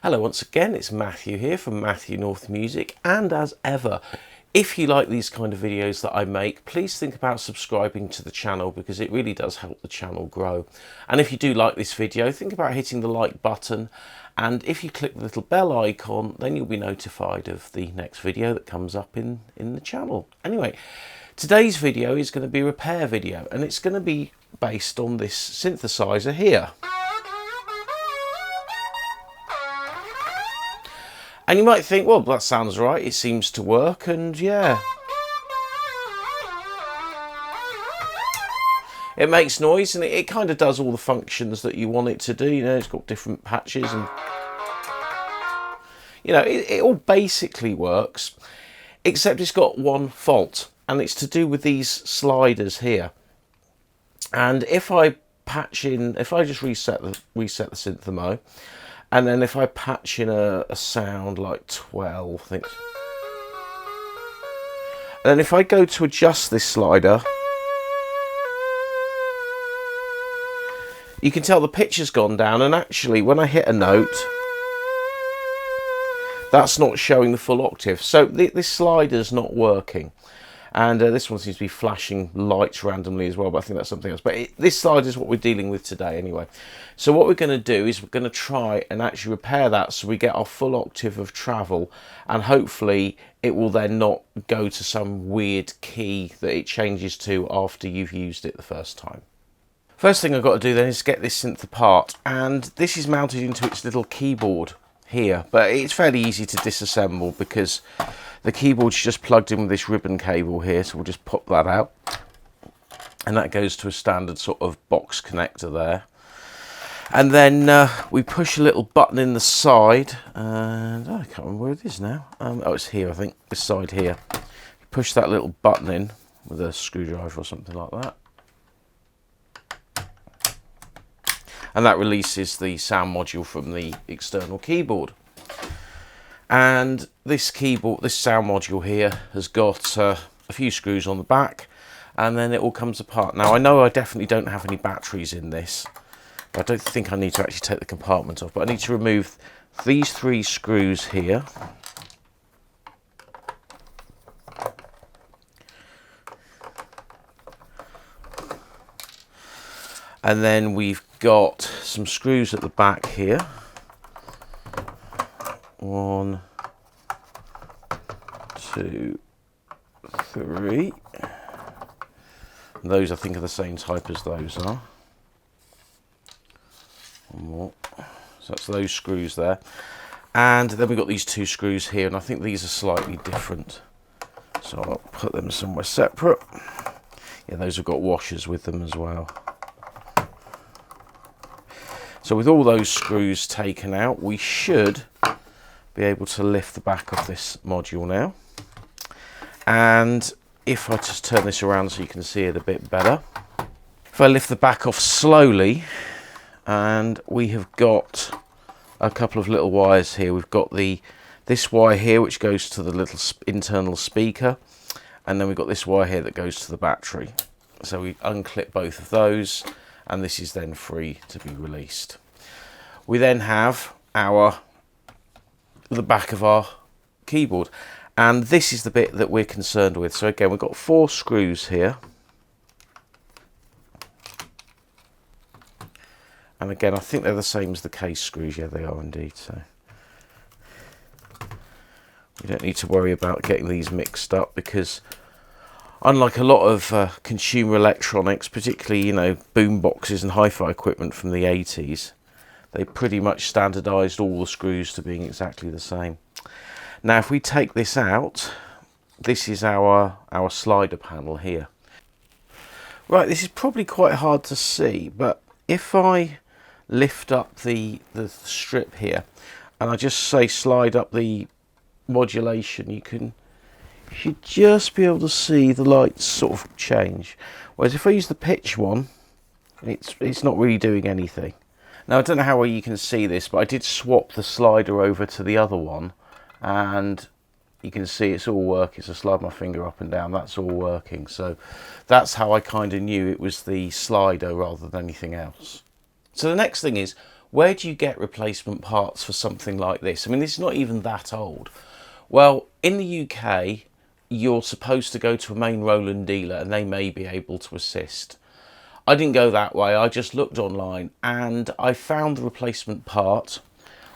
Hello once again, it's Matthew here from Matthew North Music, and as ever, if you like these kind of videos that I make, please think about subscribing to the channel because it really does help the channel grow. And if you do like this video, think about hitting the like button, and if you click the little bell icon, then you'll be notified of the next video that comes up in the channel. Anyway, today's video is going to be a repair video, and it's going to be based on this synthesizer here. And you might think, well, that sounds right, it seems to work, and yeah. It makes noise, and it kind of does all the functions that you want it to do. You know, it's got different patches, and you know, it all basically works, except it's got one fault, and it's to do with these sliders here. And if I patch in, if I just reset the Synthamo, and then if I patch in a sound like 12, I think. And then if I go to adjust this slider, you can tell the pitch has gone down, and actually when I hit a note, that's not showing the full octave. So this slider's not working. And this one seems to be flashing lights randomly as well, but I think that's something else. But this slide is what we're dealing with today anyway. So what we're going to do is we're going to try and actually repair that so we get our full octave of travel, and hopefully it will then not go to some weird key that it changes to after you've used it the first time. First thing I've got to do then is get this synth apart, and this is mounted into its little keyboard here, but it's fairly easy to disassemble because the keyboard's just plugged in with this ribbon cable here, so we'll just pop that out, and that goes to a standard sort of box connector there. And then we push a little button in the side, and I can't remember where it is now. Oh, it's here, I think, this side here. You push that little button in with a screwdriver or something like that, and that releases the sound module from the external keyboard. And this keyboard, this sound module here, has got a few screws on the back, and then it all comes apart. Now I know I definitely don't have any batteries in this, but I don't think I need to actually take the compartment off, but I need to remove these 3 screws here. And then we've got some screws at the back here. 1, 2, 3. And those I think are the same type as those are. One more. So that's those screws there. And then we've got these 2 screws here, and I think these are slightly different. So I'll put them somewhere separate. Yeah, those have got washers with them as well. So with all those screws taken out, we should be able to lift the back of this module now. And if I just turn this around so you can see it a bit better, if I lift the back off slowly, and we have got a couple of little wires here. We've got this wire here which goes to the little internal speaker, and then we've got this wire here that goes to the battery. So we unclip both of those, and this is then free to be released. We then have the back of our keyboard, and this is the bit that we're concerned with. So again, we've got 4 screws here, and again I think they're the same as the case screws. Yeah, they are indeed. So we don't need to worry about getting these mixed up, because unlike a lot of consumer electronics, particularly, you know, boom boxes and hi-fi equipment from the 80s, they pretty much standardized all the screws to being exactly the same. Now if we take this out, this is our slider panel here. Right, this is probably quite hard to see, but if I lift up the strip here, and I just say slide up the modulation, you should just be able to see the lights sort of change. Whereas if I use the pitch one, it's not really doing anything. Now I don't know how well you can see this, but I did swap the slider over to the other one, and you can see it's all working. So slide my finger up and down, that's all working. So that's how I kind of knew it was the slider rather than anything else. So the next thing is, where do you get replacement parts for something like this? I mean, this is not even that old. Well, in the UK, you're supposed to go to a main Roland dealer and they may be able to assist. I didn't go that way. I just looked online and I found the replacement part,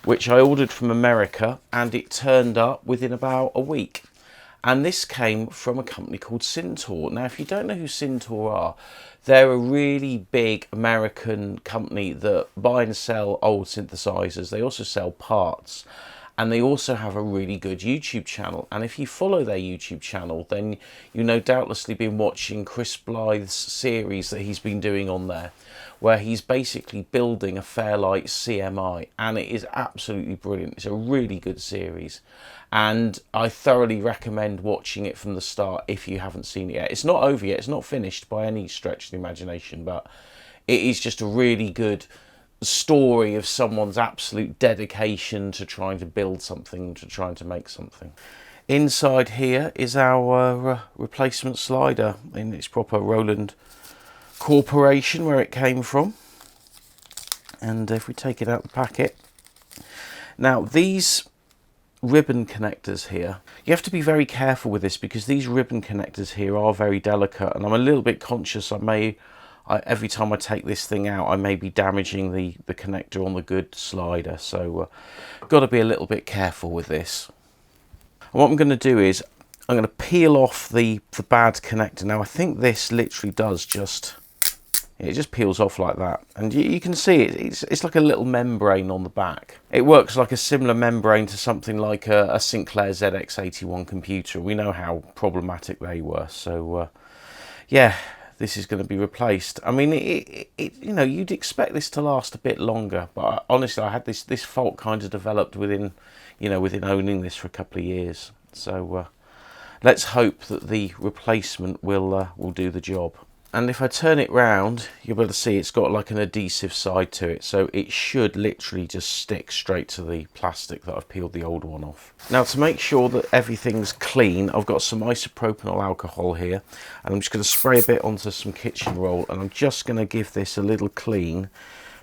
which I ordered from America, and it turned up within about a week. And this came from a company called Synths. Now, if you don't know who Synths are, they're a really big American company that buy and sell old synthesizers. They also sell parts. And they also have a really good YouTube channel. And if you follow their YouTube channel, then you know doubtlessly been watching Chris Blythe's series that he's been doing on there, where he's basically building a Fairlight CMI, and it is absolutely brilliant. It's a really good series, and I thoroughly recommend watching it from the start if you haven't seen it yet. It's not over yet, it's not finished by any stretch of the imagination, but it is just a really good story of someone's absolute dedication to trying to build something, to trying to make something. Inside here is our replacement slider in its proper Roland Corporation, where it came from. And if we take it out the packet, now these ribbon connectors here, you have to be very careful with this, because these ribbon connectors here are very delicate, and I'm a little bit conscious every time I take this thing out, I may be damaging the connector on the good slider, so got to be a little bit careful with this. And what I'm going to do is I'm going to peel off the bad connector. Now I think this literally does just, it just peels off like that, and you can see it's like a little membrane on the back. It works like a similar membrane to something like a Sinclair ZX81 computer. We know how problematic they were, so yeah, this is going to be replaced. I mean, you know, you'd expect this to last a bit longer, but honestly, I had this fault kind of developed within owning this for a couple of years. So let's hope that the replacement will do the job. And if I turn it round, you'll be able to see it's got like an adhesive side to it, so it should literally just stick straight to the plastic that I've peeled the old one off. Now, to make sure that everything's clean, I've got some isopropanol alcohol here, and I'm just going to spray a bit onto some kitchen roll, and I'm just going to give this a little clean,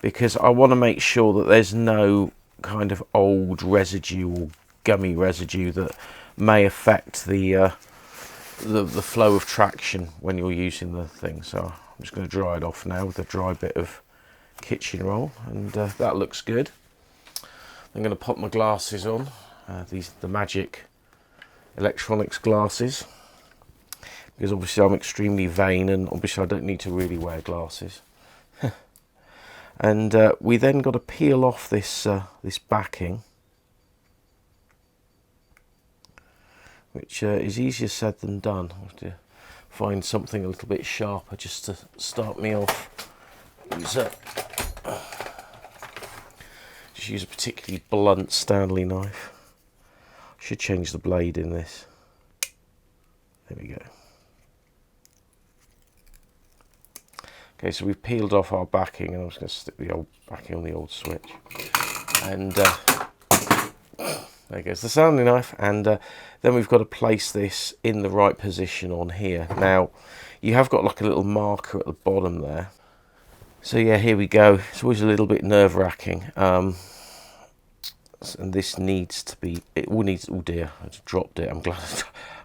because I want to make sure that there's no kind of old residue or gummy residue that may affect the flow of traction when you're using the thing. So I'm just going to dry it off now with a dry bit of kitchen roll, and that looks good. I'm going to pop my glasses on, the Magic Electronics glasses, because obviously I'm extremely vain and obviously I don't need to really wear glasses. And we then got to peel off this backing, which is easier said than done. I have to find something a little bit sharper just to start me off. Just use a particularly blunt Stanley knife. Should change the blade in this. There we go. Okay, so we've peeled off our backing, and I'm just going to stick the old backing on the old switch. And there goes the sounding knife, and then we've got to place this in the right position on here. Now, you have got like a little marker at the bottom there. So yeah, here we go. It's always a little bit nerve-wracking. And this needs to be, it all needs, oh dear, I just dropped it. I'm glad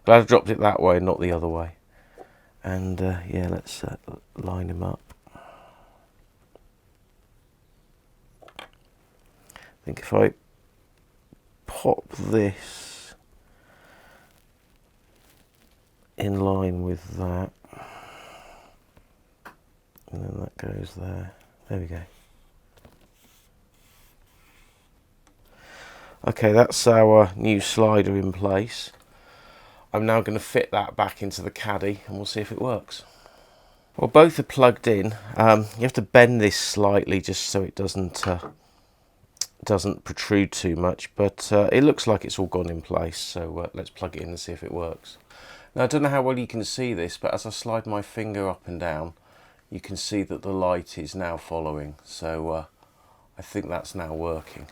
I dropped it that way, not the other way. And yeah, let's line him up. I think if I pop this in line with that, and then that goes there. There we go. Okay, that's our new slider in place. I'm now going to fit that back into the caddy, and we'll see if it works. Well, both are plugged in. You have to bend this slightly just so it doesn't protrude too much, but it looks like it's all gone in place, so let's plug it in and see if it works. Now, I don't know how well you can see this, but as I slide my finger up and down, you can see that the light is now following, so I think that's now working.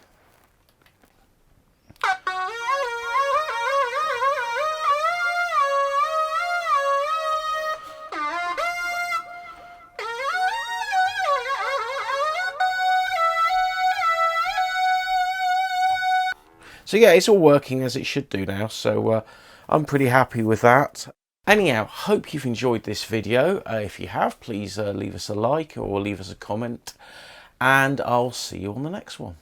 So yeah, it's all working as it should do now, so I'm pretty happy with that. Anyhow, hope you've enjoyed this video. If you have, please leave us a like or leave us a comment, and I'll see you on the next one.